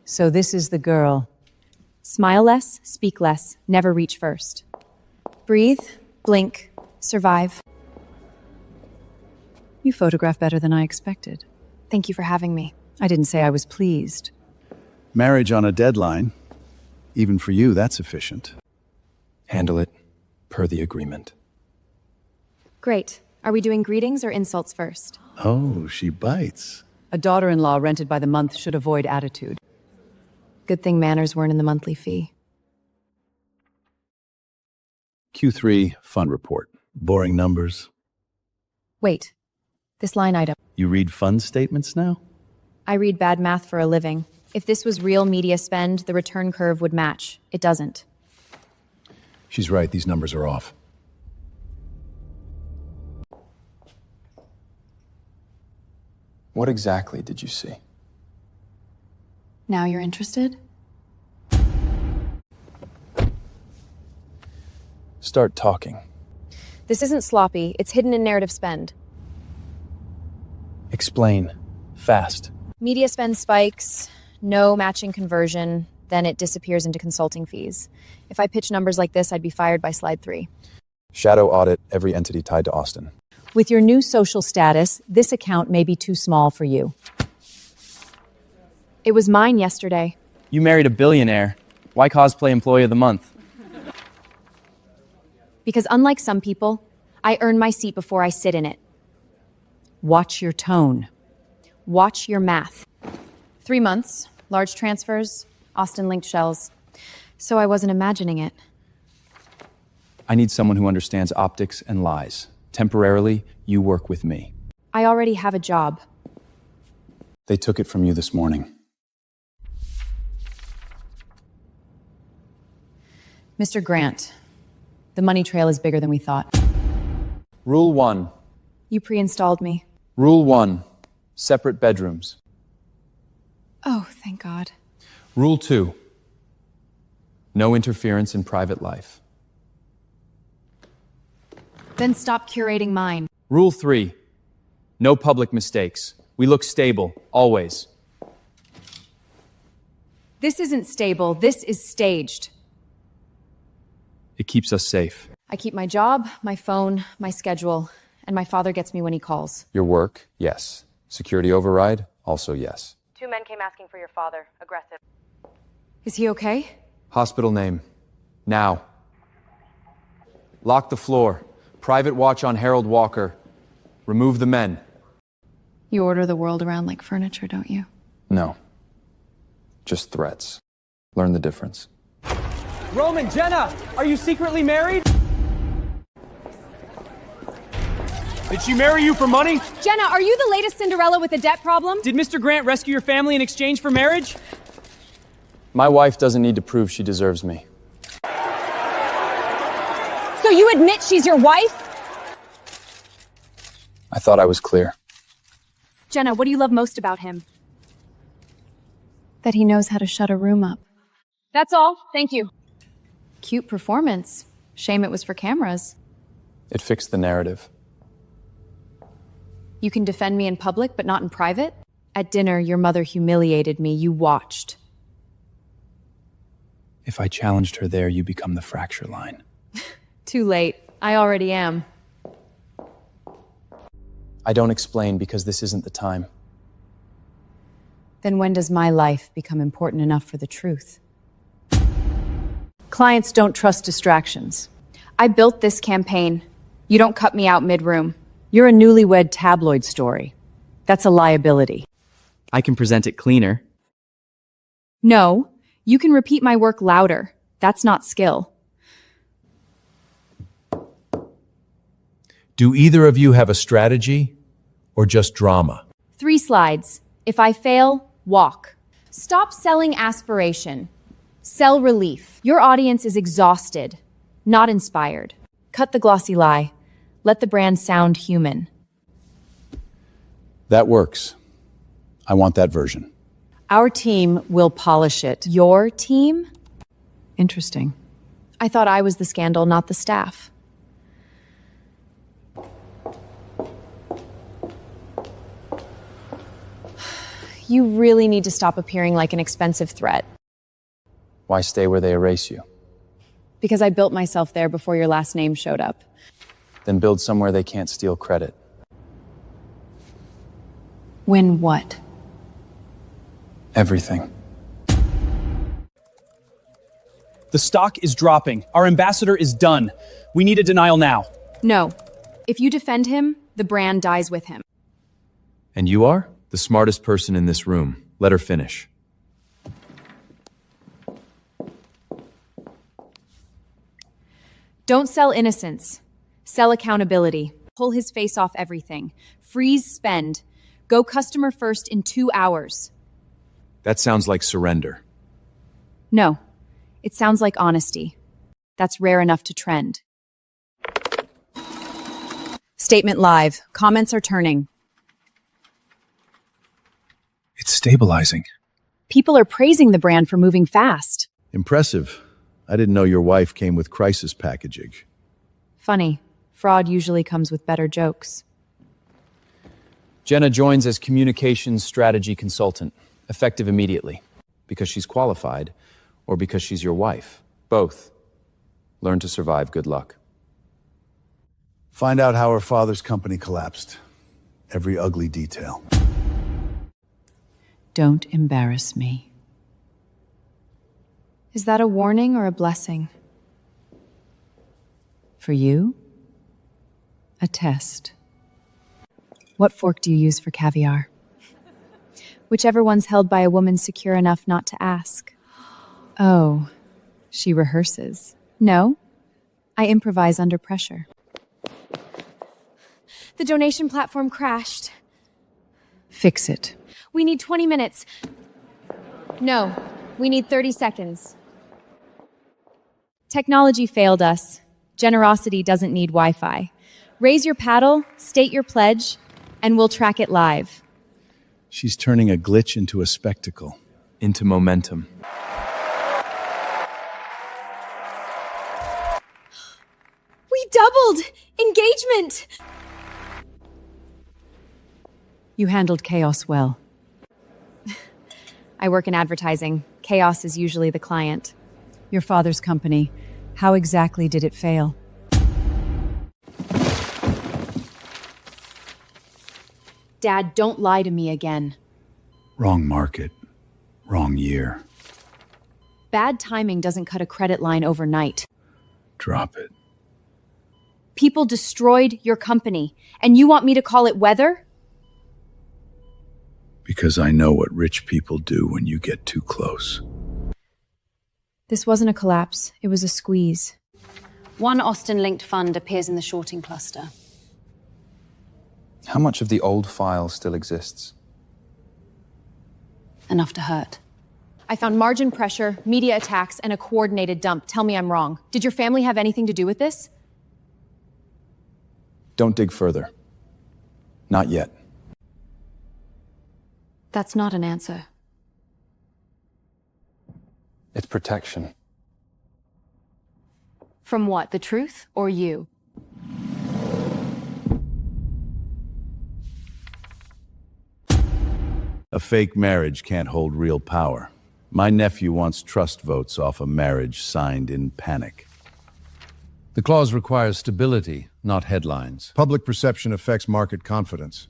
So this is the girl. Smile less, speak less, never reach first. Breathe, blink, survive. You photograph better than I expected. Thank you for having me. I didn't say I was pleased. Marriage on a deadline. Even for you, that's efficient. Handle it per the agreement. Great. Are we doing greetings or insults first? Oh, she bites. A daughter-in-law rented by the month should avoid attitude. Good thing manners weren't in the monthly fee. Q3 fund report. Boring numbers. Wait. This line item. You read fund statements now? I read bad math for a living. If this was real media spend, the return curve would match. It doesn't. She's right, these numbers are off. What exactly did you see? Now you're interested? Start talking. This isn't sloppy. It's hidden in narrative spend. Explain. Fast. Media spend spikes, no matching conversion, then it disappears into consulting fees. If I pitch numbers like this, I'd be fired by slide 3. Shadow audit every entity tied to Austin. With your new social status, this account may be too small for you. It was mine yesterday. You married a billionaire. Why cosplay Employee of the Month? Because unlike some people, I earn my seat before I sit in it. Watch your tone. Watch your math. 3 months, large transfers, Austin-linked shells. So I wasn't imagining it. I need someone who understands optics and lies. Temporarily, you work with me. I already have a job. They took it from you this morning. Mr. Grant, the money trail is bigger than we thought. Rule 1. You pre-installed me. Rule 1. Separate bedrooms. Oh, thank God. Rule 2. No interference in private life. Then stop curating mine. Rule 3. No public mistakes. We look stable, always. This isn't stable. This is staged. It keeps us safe. I keep my job, my phone, my schedule, and my father gets me when he calls. Your work, yes. Security override, also yes. 2 men came asking for your father. Aggressive. Is he okay? Hospital name. Now. Lock the floor. Private watch on Harold Walker. Remove the men. You order the world around like furniture, don't you? No. Just threats. Learn the difference. Roman, Jenna, are you secretly married? Did she marry you for money? Jenna, are you the latest Cinderella with a debt problem? Did Mr. Grant rescue your family in exchange for marriage? My wife doesn't need to prove she deserves me. So you admit she's your wife? I thought I was clear. Jenna, what do you love most about him? That he knows how to shut a room up. That's all. Thank you. Cute performance. Shame it was for cameras. It fixed the narrative. You can defend me in public, but not in private? At dinner, your mother humiliated me. You watched. If I challenged her there, you become the fracture line. Too late. I already am. I don't explain because this isn't the time. Then when does my life become important enough for the truth? Clients don't trust distractions. I built this campaign. You don't cut me out mid-room. You're a newlywed tabloid story. That's a liability. I can present it cleaner. No, you can repeat my work louder. That's not skill. Do either of you have a strategy or just drama? 3 slides. If I fail, walk. Stop selling aspiration. Sell relief. Your audience is exhausted, not inspired. Cut the glossy lie. Let the brand sound human. That works. I want that version. Our team will polish it. Your team? Interesting. I thought I was the scandal, not the staff. You really need to stop appearing like an expensive threat. Why stay where they erase you? Because I built myself there before your last name showed up. Then build somewhere they can't steal credit. Win what? Everything. The stock is dropping. Our ambassador is done. We need a denial now. No. If you defend him, the brand dies with him. And you are? The smartest person in this room. Let her finish. Don't sell innocence. Sell accountability. Pull his face off everything. Freeze spend. Go customer first in 2 hours. That sounds like surrender. No. It sounds like honesty. That's rare enough to trend. Statement live. Comments are turning. It's stabilizing. People are praising the brand for moving fast. Impressive. I didn't know your wife came with crisis packaging. Funny. Fraud usually comes with better jokes. Jenna joins as communications strategy consultant, effective immediately. Because she's qualified, or because she's your wife? Both. Learn to survive. Good luck. Find out how her father's company collapsed. Every ugly detail. Don't embarrass me. Is that a warning or a blessing? For you, a test. What fork do you use for caviar? Whichever one's held by a woman secure enough not to ask. Oh, she rehearses. No, I improvise under pressure. The donation platform crashed. Fix it. We need 20 minutes. No, we need 30 seconds. Technology failed us. Generosity doesn't need Wi-Fi. Raise your paddle, state your pledge, and we'll track it live. She's turning a glitch into a spectacle. Into momentum. We doubled! Engagement! You handled chaos well. I work in advertising. Chaos is usually the client. Your father's company, how exactly did it fail? Dad, don't lie to me again. Wrong market. Wrong year. Bad timing doesn't cut a credit line overnight. Drop it. People destroyed your company, and you want me to call it weather? Because I know what rich people do when you get too close. This wasn't a collapse, it was a squeeze. One Austin-linked fund appears in the shorting cluster. How much of the old file still exists? Enough to hurt. I found margin pressure, media attacks, and a coordinated dump. Tell me I'm wrong. Did your family have anything to do with this? Don't dig further. Not yet. That's not an answer. It's protection. From what, the truth or you? A fake marriage can't hold real power. My nephew wants trust votes off a marriage signed in panic. The clause requires stability, not headlines. Public perception affects market confidence.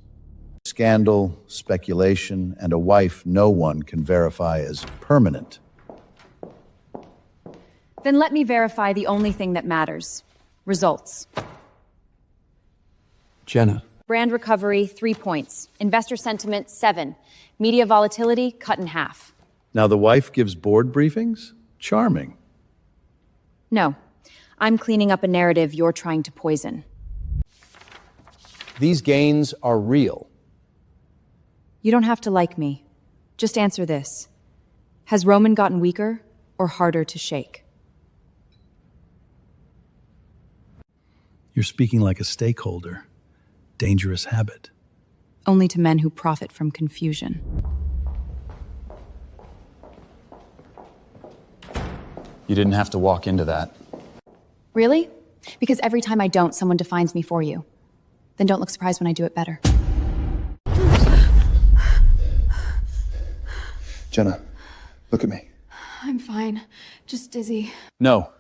Scandal, speculation, and a wife no one can verify as permanent. Then let me verify the only thing that matters. Results. Jenna. Brand recovery, 3 points. Investor sentiment, 7. Media volatility, cut in half. Now the wife gives board briefings? Charming. No. I'm cleaning up a narrative you're trying to poison. These gains are real. You don't have to like me. Just answer this. Has Roman gotten weaker or harder to shake? You're speaking like a stakeholder. Dangerous habit. Only to men who profit from confusion. You didn't have to walk into that. Really? Because every time I don't, someone defines me for you. Then don't look surprised when I do it better. Jenna, look at me. I'm fine. Just dizzy. No,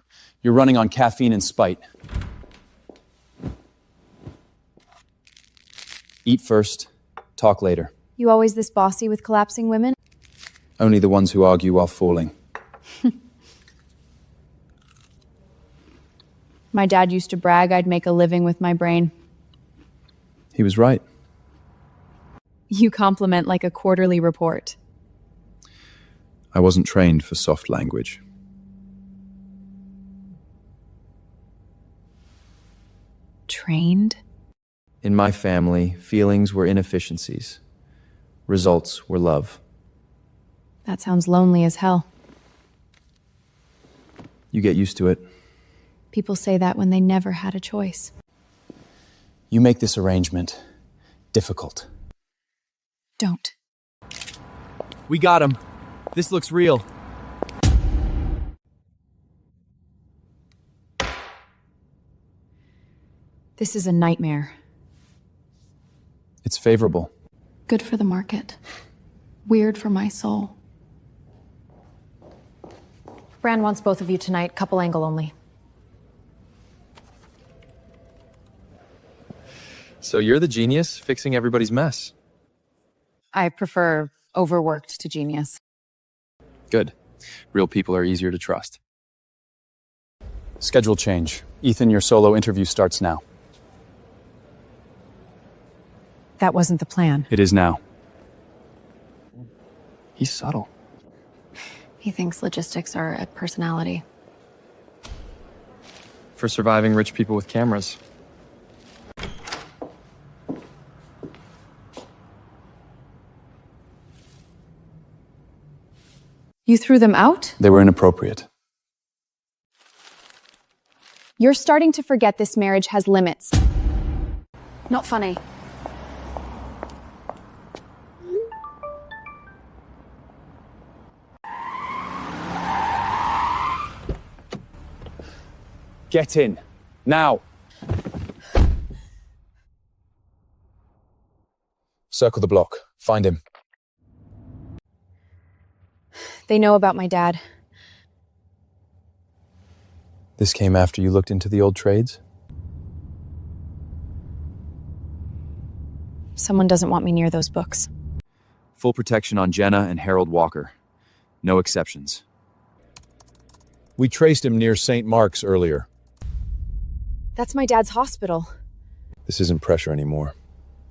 you're running on caffeine and spite. Eat first, talk later. You always this bossy with collapsing women? Only the ones who argue while falling. My dad used to brag I'd make a living with my brain. He was right. You compliment like a quarterly report. I wasn't trained for soft language. Trained? In my family, feelings were inefficiencies. Results were love. That sounds lonely as hell. You get used to it. People say that when they never had a choice. You make this arrangement difficult. Don't. We got him. This looks real. This is a nightmare. It's favorable. Good for the market. Weird for my soul. Bran wants both of you tonight, couple angle only. So you're the genius fixing everybody's mess. I prefer overworked to genius. Good. Real people are easier to trust. Schedule change. Ethan, your solo interview starts now. That wasn't the plan. It is now. He's subtle. He thinks logistics are a personality. For surviving rich people with cameras. You threw them out? They were inappropriate. You're starting to forget this marriage has limits. Not funny. Get in. Now. Circle the block. Find him. They know about my dad. This came after you looked into the old trades? Someone doesn't want me near those books. Full protection on Jenna and Harold Walker. No exceptions. We traced him near St. Mark's earlier. That's my dad's hospital. This isn't pressure anymore.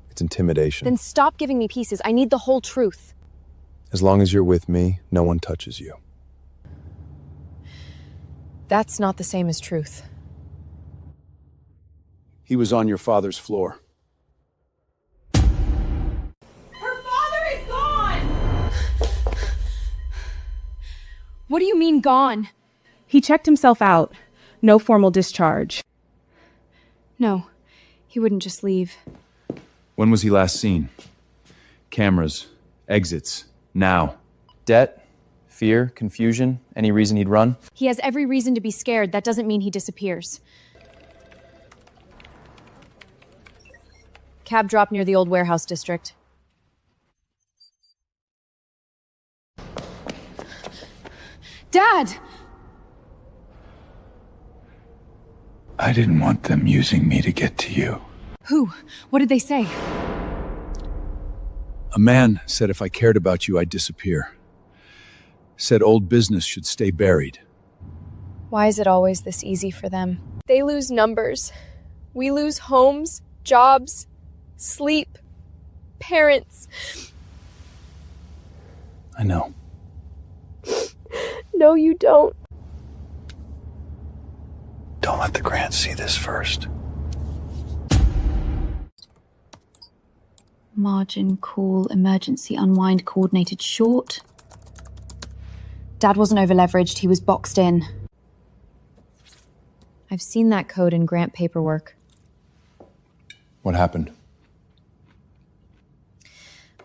It's intimidation. Then stop giving me pieces. I need the whole truth. As long as you're with me, no one touches you. That's not the same as truth. He was on your father's floor. Her father is gone! What do you mean gone? He checked himself out. No formal discharge. No, he wouldn't just leave. When was he last seen? Cameras, exits, now. Debt, fear, confusion, any reason he'd run? He has every reason to be scared. That doesn't mean he disappears. Cab drop near the old warehouse district. Dad! I didn't want them using me to get to you. Who? What did they say? A man said if I cared about you, I'd disappear. Said old business should stay buried. Why is it always this easy for them? They lose numbers. We lose homes, jobs, sleep, parents. I know. No, you don't. Don't let the Grants see this first. Margin, call, emergency, unwind, coordinated, short. Dad wasn't over-leveraged, he was boxed in. I've seen that code in grant paperwork. What happened?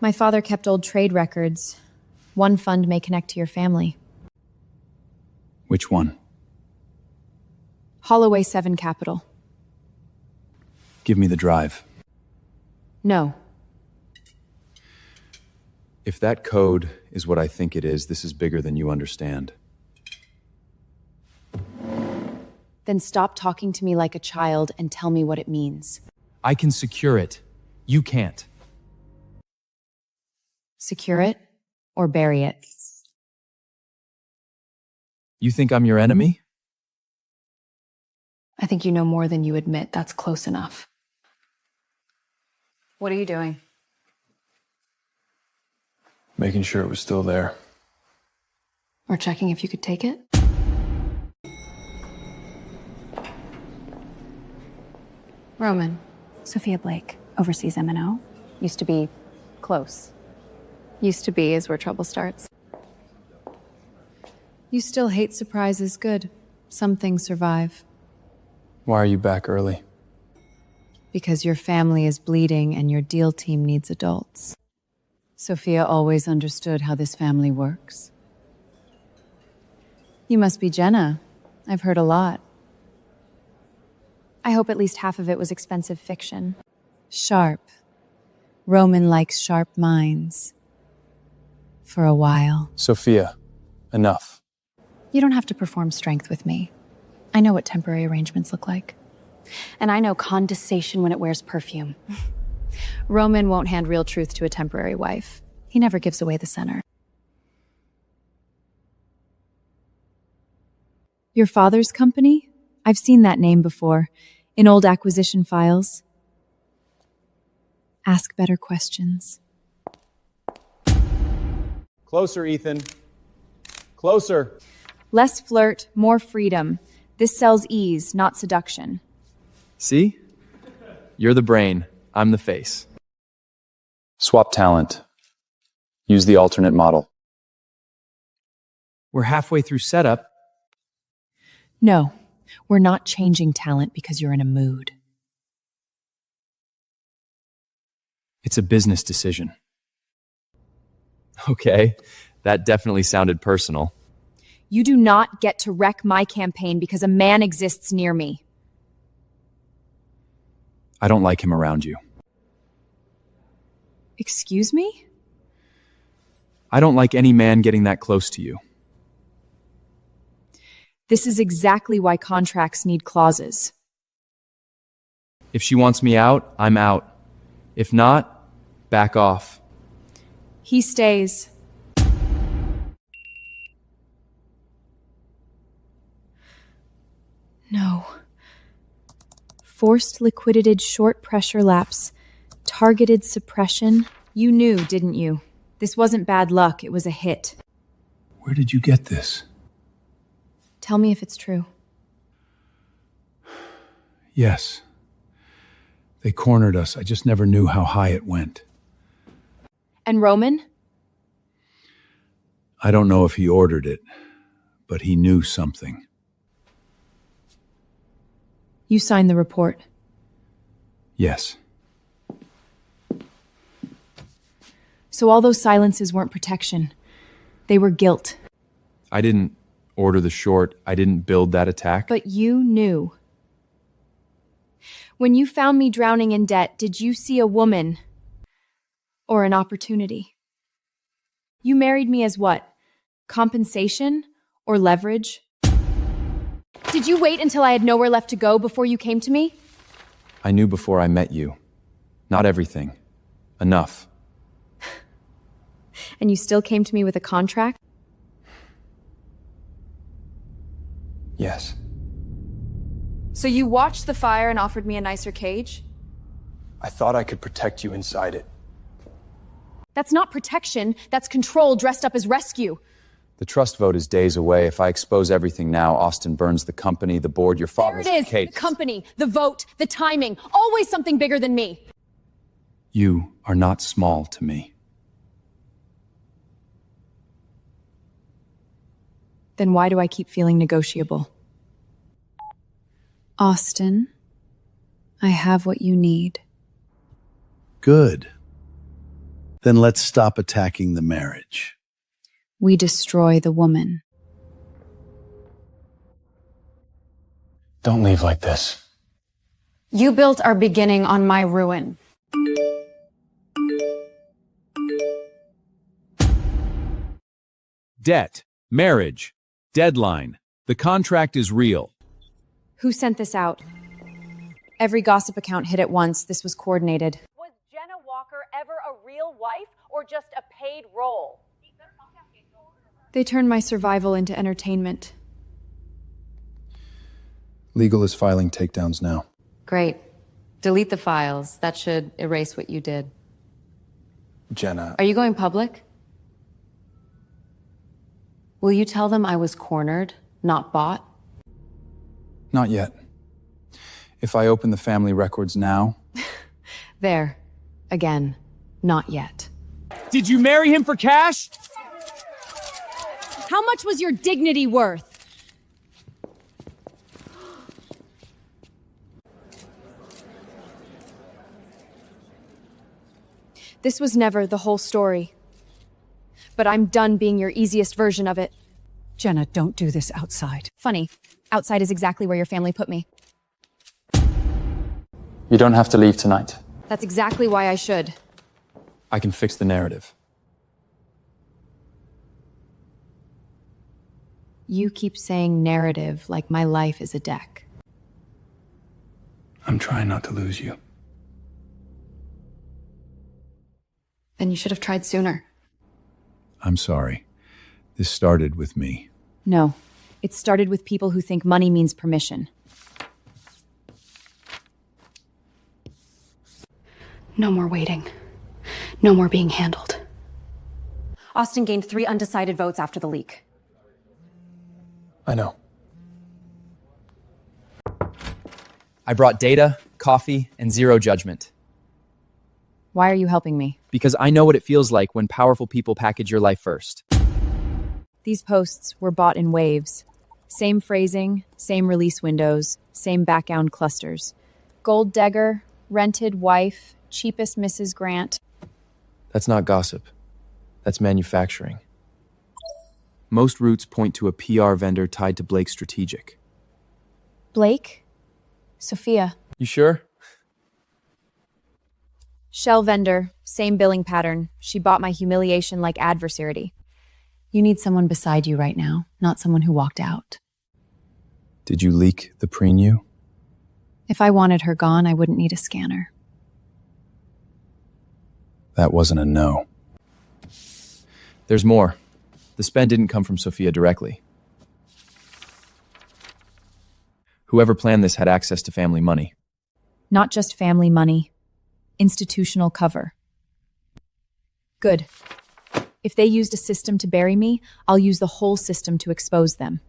My father kept old trade records. One fund may connect to your family. Which one? Holloway 7 Capital. Give me the drive. No. If that code is what I think it is, this is bigger than you understand. Then stop talking to me like a child and tell me what it means. I can secure it. You can't. Secure it or bury it. You think I'm your enemy? I think you know more than you admit. That's close enough. What are you doing? Making sure it was still there. Or checking if you could take it? Roman. Sophia Blake oversees M&O. Used to be close. Used to be is where trouble starts. You still hate surprises. Good. Some things survive. Why are you back early? Because your family is bleeding and your deal team needs adults. Sophia always understood how this family works. You must be Jenna. I've heard a lot. I hope at least half of it was expensive fiction. Sharp. Roman likes sharp minds. For a while. Sophia, enough. You don't have to perform strength with me. I know what temporary arrangements look like. And I know condensation when it wears perfume. Roman won't hand real truth to a temporary wife. He never gives away the center. Your father's company? I've seen that name before, in old acquisition files. Ask better questions. Closer, Ethan. Closer. Less flirt, more freedom. This sells ease, not seduction. See? You're the brain. I'm the face. Swap talent. Use the alternate model. We're halfway through setup. No, we're not changing talent because you're in a mood. It's a business decision. Okay, that definitely sounded personal. You do not get to wreck my campaign because a man exists near me. I don't like him around you. Excuse me? I don't like any man getting that close to you. This is exactly why contracts need clauses. If she wants me out, I'm out. If not, back off. He stays. No. Forced liquidated short pressure lapse. Targeted suppression. You knew, didn't you? This wasn't bad luck, it was a hit. Where did you get this? Tell me if it's true. Yes. They cornered us. I just never knew how high it went. And Roman? I don't know if he ordered it, but he knew something. You signed the report. Yes. So all those silences weren't protection. They were guilt. I didn't order the short. I didn't build that attack. But you knew. When you found me drowning in debt, did you see a woman? Or an opportunity? You married me as what? Compensation? Or leverage? Did you wait until I had nowhere left to go before you came to me? I knew before I met you. Not everything. Enough. And you still came to me with a contract? Yes. So you watched the fire and offered me a nicer cage? I thought I could protect you inside it. That's not protection, that's control dressed up as rescue. The trust vote is days away. If I expose everything now, Austin burns the company, the board, your father's There it is, case. the company, the vote, the timing, always something bigger than me. You are not small to me. Then why do I keep feeling negotiable? Austin, I have what you need. Good. Then let's stop attacking the marriage. We destroy the woman. Don't leave like this. You built our beginning on my ruin. debt, marriage, deadline. The contract is real. Who sent this out? Every gossip account hit at once. This was coordinated. Was Jenna Walker ever a real wife or just a paid role? They turned my survival into entertainment. Legal is filing takedowns now. Great. Delete the files. That should erase what you did. Jenna. Are you going public? Will you tell them I was cornered, not bought? Not yet. If I open the family records now... There. Again. Not yet. Did you marry him for cash? How much was your dignity worth? This was never the whole story. But I'm done being your easiest version of it. Jenna, don't do this outside. Funny. Outside is exactly where your family put me. You don't have to leave tonight. That's exactly why I should. I can fix the narrative. You keep saying narrative like my life is a deck. I'm trying not to lose you. Then you should have tried sooner. I'm sorry. This started with me. No. It started with people who think money means permission. No more waiting. No more being handled. Austin gained 3 undecided votes after the leak. I know. I brought data, coffee, and zero judgment. Why are you helping me? Because I know what it feels like when powerful people package your life first. These posts were bought in waves. Same phrasing, same release windows, same background clusters. Gold Degger, rented wife, cheapest Mrs. Grant. That's not gossip. That's manufacturing. Most routes point to a PR vendor tied to Blake's strategic. Blake? Sophia. You sure? Shell vendor, same billing pattern. She bought my humiliation like adversary. You need someone beside you right now, not someone who walked out. Did you leak the preview? If I wanted her gone, I wouldn't need a scanner. That wasn't a no. There's more. The spend didn't come from Sophia directly. Whoever planned this had access to family money. Not just family money. Institutional cover. Good. If they used a system to bury me, I'll use the whole system to expose them.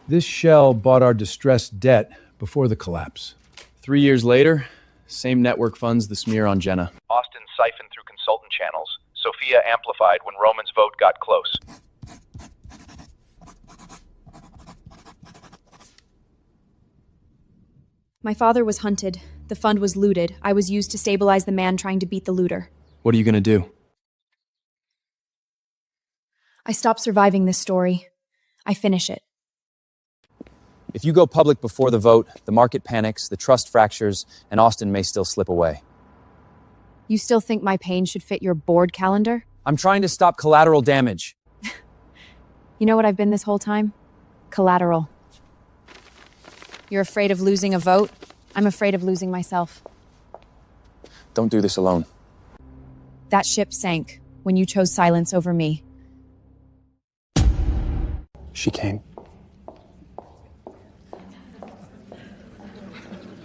This shell bought our distressed debt before the collapse. 3 years later, same network funds the smear on Jenna. Austin siphoned through consultant channels. Sophia amplified when Roman's vote got close. My father was hunted. The fund was looted. I was used to stabilize the man trying to beat the looter. What are you gonna do? I stop surviving this story. I finish it. If you go public before the vote, the market panics, the trust fractures, and Austin may still slip away. You still think my pain should fit your board calendar? I'm trying to stop collateral damage. You know what I've been this whole time? Collateral. You're afraid of losing a vote? I'm afraid of losing myself. Don't do this alone. That ship sank when you chose silence over me. She came.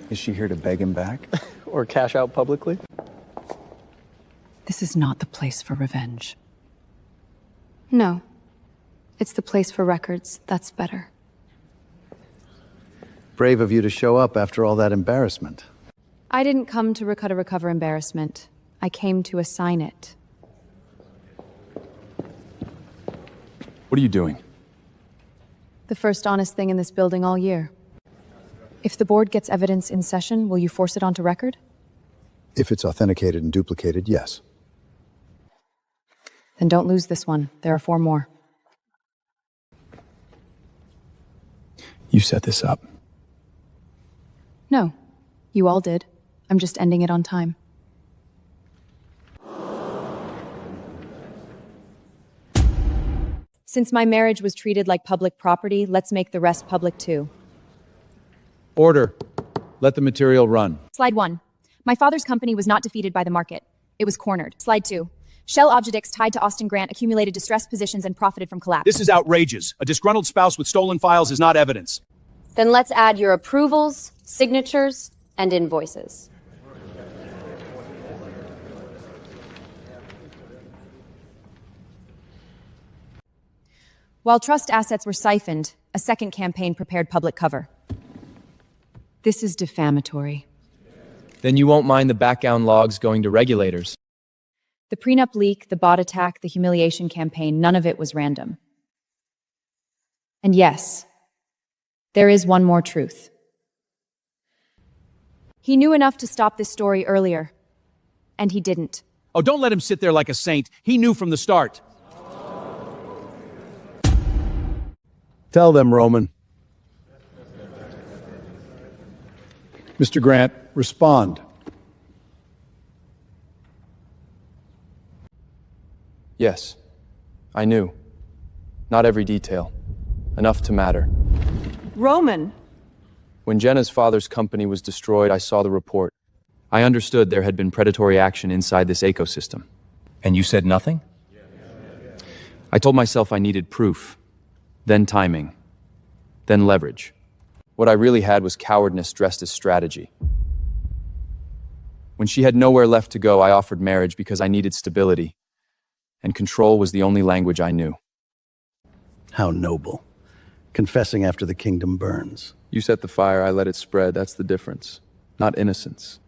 Is she here to beg him back? Or cash out publicly? This is not the place for revenge. No. It's the place for records. That's better. Brave of you to show up after all that embarrassment. I didn't come to recover embarrassment. I came to assign it. What are you doing? The first honest thing in this building all year. If the board gets evidence in session, will you force it onto record? If it's authenticated and duplicated, yes. Then don't lose this one. There are 4 more. You set this up. No. You all did. I'm just ending it on time. Since my marriage was treated like public property, let's make the rest public too. Order. Let the material run. Slide 1. My father's company was not defeated by the market. It was cornered. Slide 2. Shell Objects tied to Austin Grant accumulated distressed positions and profited from collapse. This is outrageous. A disgruntled spouse with stolen files is not evidence. Then let's add your approvals, signatures, and invoices. While trust assets were siphoned, a second campaign prepared public cover. This is defamatory. Then you won't mind the background logs going to regulators. The prenup leak, the bot attack, the humiliation campaign, none of it was random. And yes, there is one more truth. He knew enough to stop this story earlier, and he didn't. Oh, don't let him sit there like a saint. He knew from the start. Tell them, Roman. Mr. Grant, respond. Yes, I knew. Not every detail. Enough to matter. Roman! When Jenna's father's company was destroyed, I saw the report. I understood there had been predatory action inside this ecosystem. And you said nothing? I told myself I needed proof, then timing, then leverage. What I really had was cowardness dressed as strategy. When she had nowhere left to go, I offered marriage because I needed stability, and control was the only language I knew. How noble. Confessing after the kingdom burns. You set the fire, I let it spread. That's the difference. Not innocence.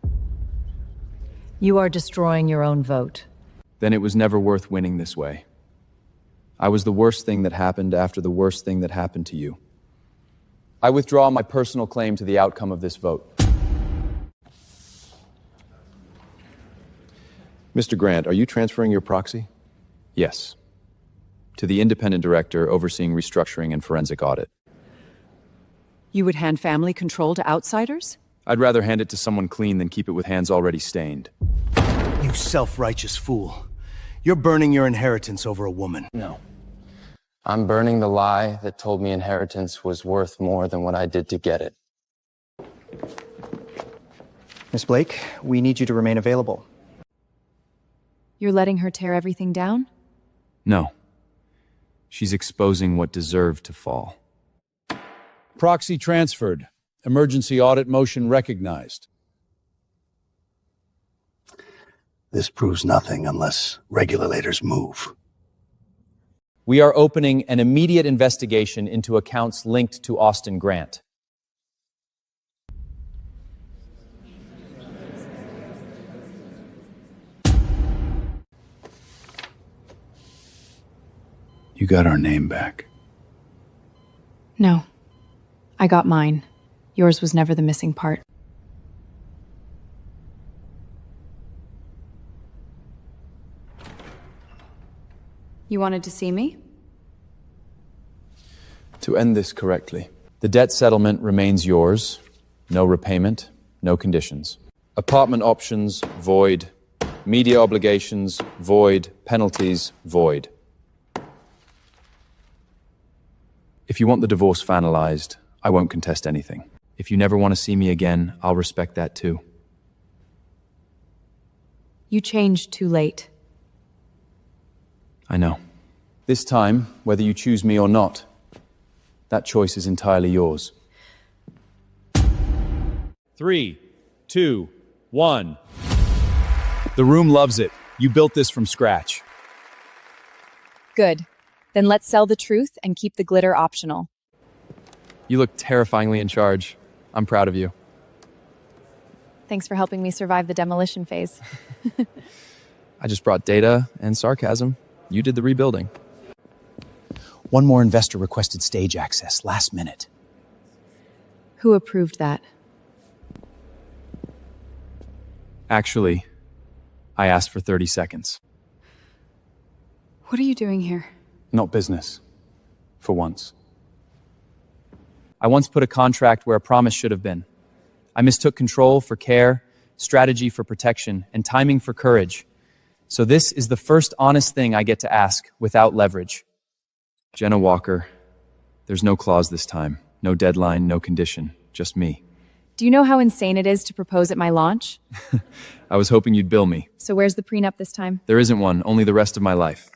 You are destroying your own vote. Then it was never worth winning this way. I was the worst thing that happened after the worst thing that happened to you. I withdraw my personal claim to the outcome of this vote. Mr. Grant, are you transferring your proxy? Yes. To the independent director overseeing restructuring and forensic audit. You would hand family control to outsiders? I'd rather hand it to someone clean than keep it with hands already stained. You self-righteous fool. You're burning your inheritance over a woman. No. I'm burning the lie that told me inheritance was worth more than what I did to get it. Miss Blake, we need you to remain available. You're letting her tear everything down? No. She's exposing what deserved to fall. Proxy transferred. Emergency audit motion recognized. This proves nothing unless regulators move. We are opening an immediate investigation into accounts linked to Austin Grant. You got our name back. No. I got mine. Yours was never the missing part. You wanted to see me? To end this correctly, the debt settlement remains yours. No repayment, no conditions. Apartment options, void. Media obligations, void. Penalties, void. If you want the divorce finalized, I won't contest anything. If you never want to see me again, I'll respect that too. You changed too late. I know. This time, whether you choose me or not, that choice is entirely yours. 3, 2, 1. The room loves it. You built this from scratch. Good. Then let's sell the truth and keep the glitter optional. You look terrifyingly in charge. I'm proud of you. Thanks for helping me survive the demolition phase. I just brought data and sarcasm. You did the rebuilding. One more investor requested stage access, last minute. Who approved that? Actually, I asked for 30 seconds. What are you doing here? Not business. For once. I once put a contract where a promise should have been. I mistook control for care, strategy for protection, and timing for courage. So this is the first honest thing I get to ask without leverage. Jenna Walker, there's no clause this time. No deadline, no condition. Just me. Do you know how insane it is to propose at my launch? I was hoping you'd bill me. So where's the prenup this time? There isn't one, only the rest of my life.